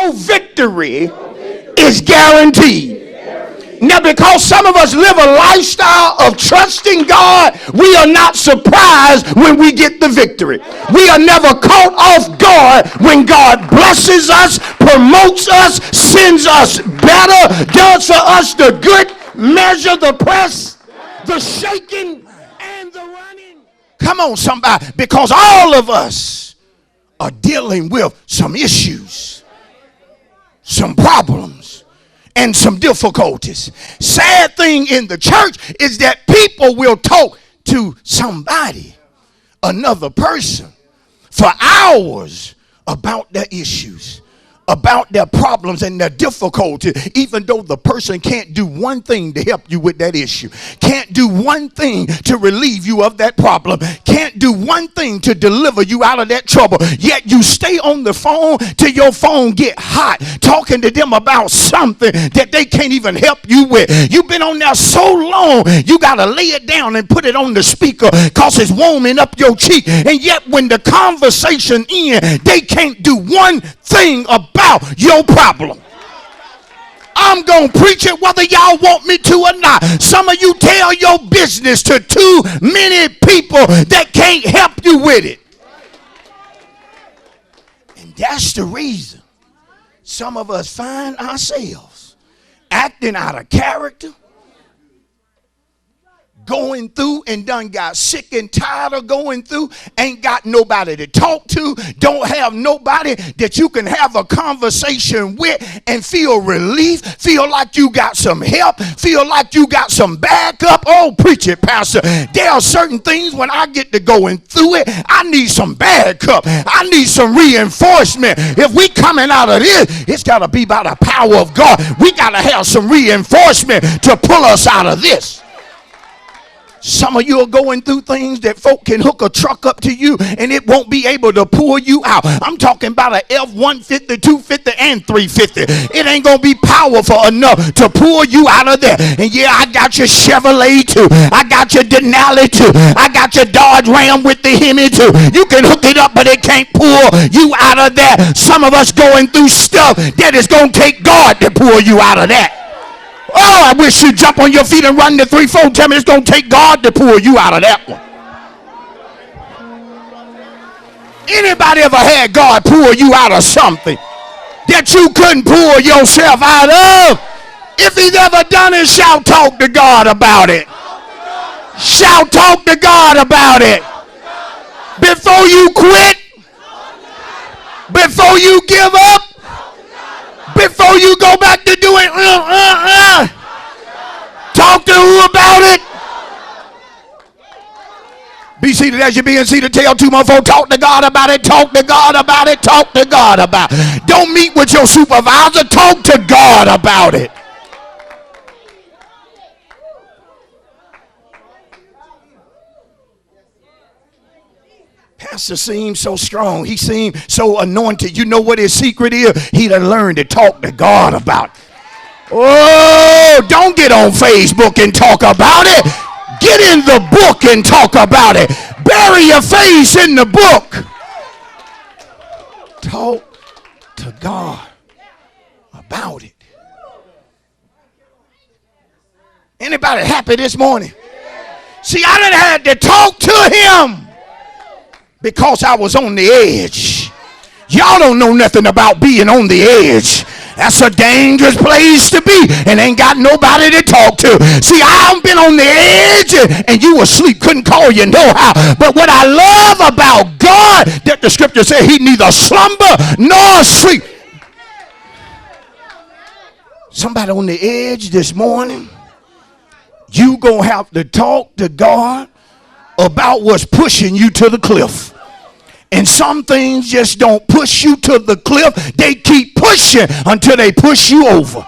your victory is guaranteed. Now, because some of us live a lifestyle of trusting God, we are not surprised when we get the victory. We are never caught off guard when God blesses us, promotes us, sends us better, does for us the good measure, the press, the shaking, and the running. Come on, somebody, because all of us are dealing with some issues, some problems, and some difficulties. Sad thing in the church is that people will talk to somebody, another person, for hours about their issues, about their problems and their difficulty, even though the person can't do one thing to help you with that issue, can't do one thing to relieve you of that problem, can't do one thing to deliver you out of that trouble, yet you stay on the phone till your phone get hot, talking to them about something that they can't even help you with. You've been on there so long, you got to lay it down and put it on the speaker because it's warming up your cheek, and yet when the conversation ends, they can't do one thing about your problem. I'm going to preach it whether y'all want me to or not. Some of you tell your business to too many people that can't help you with it. And that's the reason some of us find ourselves acting out of character, going through and done got sick and tired of going through, ain't got nobody to talk to, don't have nobody that you can have a conversation with and feel relief, feel like you got some help, feel like you got some backup. Oh, preach it, pastor. There are certain things when I get to going through it, I need some backup. I need some reinforcement. If we coming out of this, it's got to be by the power of God. We got to have some reinforcement to pull us out of this. Some of you are going through things that folk can hook a truck up to you and it won't be able to pull you out. I'm talking about a F-150, 250, and 350. It ain't going to be powerful enough to pull you out of there. And yeah, I got your Chevrolet too. I got your Denali too. I got your Dodge Ram with the Hemi too. You can hook it up, but it can't pull you out of there. Some of us going through stuff that is going to take God to pull you out of that. Oh, I wish you'd jump on your feet and run the 3-4. Tell me it's going to take God to pull you out of that one. Anybody ever had God pull you out of something that you couldn't pull yourself out of? If he's ever done it, shout, talk to God about it. Shout, talk to God about it. Before you quit, before you give up, before you go back to doing talk to who about it? Be seated as you be and seated. Tell 2 more folks, talk to God about it, talk to God about it, talk to God about it. Don't meet with your supervisor, talk to God about it. Pastor seemed so strong. He seemed so anointed. You know what his secret is? He done learned to talk to God about it. Oh, don't get on Facebook and talk about it. Get in the book and talk about it. Bury your face in the book. Talk to God about it. Anybody happy this morning? See, I done had to talk to him because I was on the edge. Y'all don't know nothing about being on the edge. That's a dangerous place to be and ain't got nobody to talk to. See, I've been on the edge and you asleep, couldn't call you no how. But what I love about God, that the scripture said he neither slumber nor sleep. Somebody on the edge this morning, you gonna have to talk to God about what's pushing you to the cliff. And some things just don't push you to the cliff. They keep pushing until they push you over.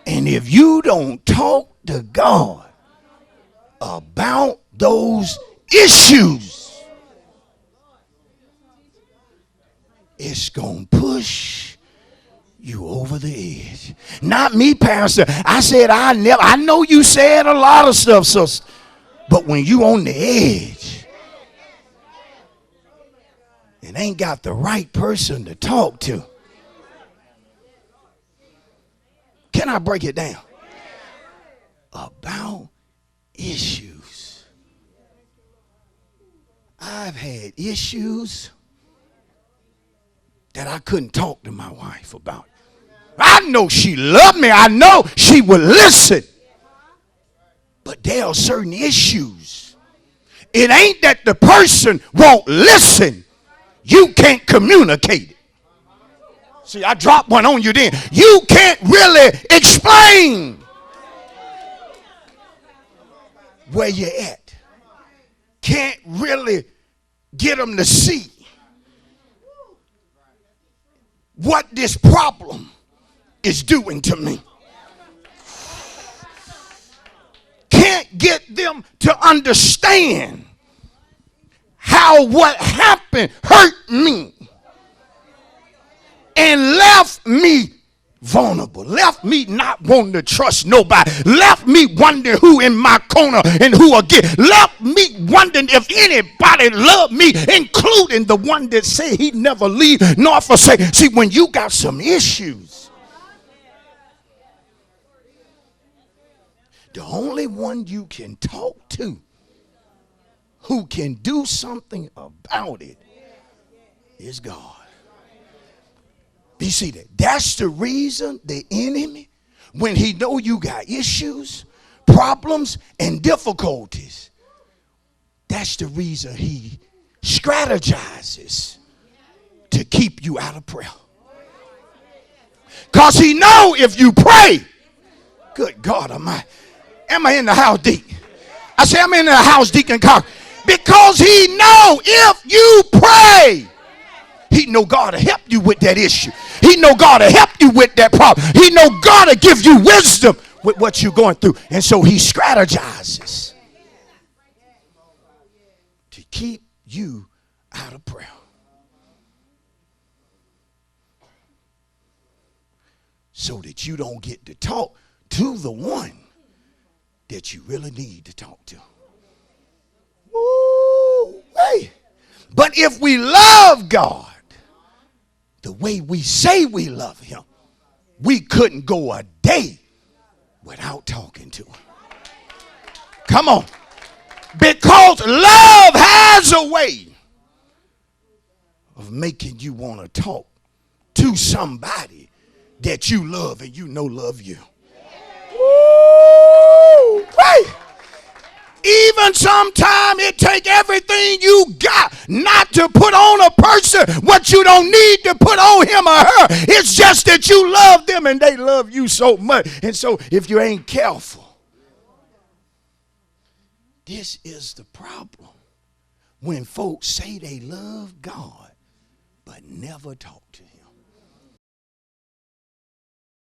And if you don't talk to God about those issues, it's going to push you over the edge. Not me, Pastor. I said I know you said a lot of stuff, sister. But when you on the edge, and ain't got the right person to talk to. Can I break it down? About issues. I've had issues that I couldn't talk to my wife about. I know she loved me. I know she would listen. But there are certain issues. It ain't that the person won't listen. You can't communicate it. See, I dropped one on you then. You can't really explain where you're at. Can't really get them to see what this problem is doing to me. Can't get them to understand how what happened hurt me and left me vulnerable, left me not wanting to trust nobody, left me wondering who in my corner and who again, left me wondering if anybody loved me, including the one that said he'd never leave nor forsake. See, when you got some issues, the only one you can talk to who can do something about it is God. You see that? That's the reason the enemy, when he know you got issues, problems, and difficulties, that's the reason he strategizes to keep you out of prayer. Because he know if you pray, good God Almighty, am I in the house, Deacon? I say I'm in the house, Deacon Cochran. Because he know if you pray, he know God to help you with that issue. He know God to help you with that problem. He know God to give you wisdom with what you're going through. And so he strategizes to keep you out of prayer. So that you don't get to talk to the one that you really need to talk to. Woo, hey. But if we love God the way we say we love him, we couldn't go a day without talking to him. Come on. Because love has a way of making you want to talk to somebody that you love and you know love you. Woo! Hey! Even sometimes it take everything you got not to put on a person what you don't need to put on him or her. It's just that you love them and they love you so much. And so if you ain't careful, this is the problem. When folks say they love God but never talk to him.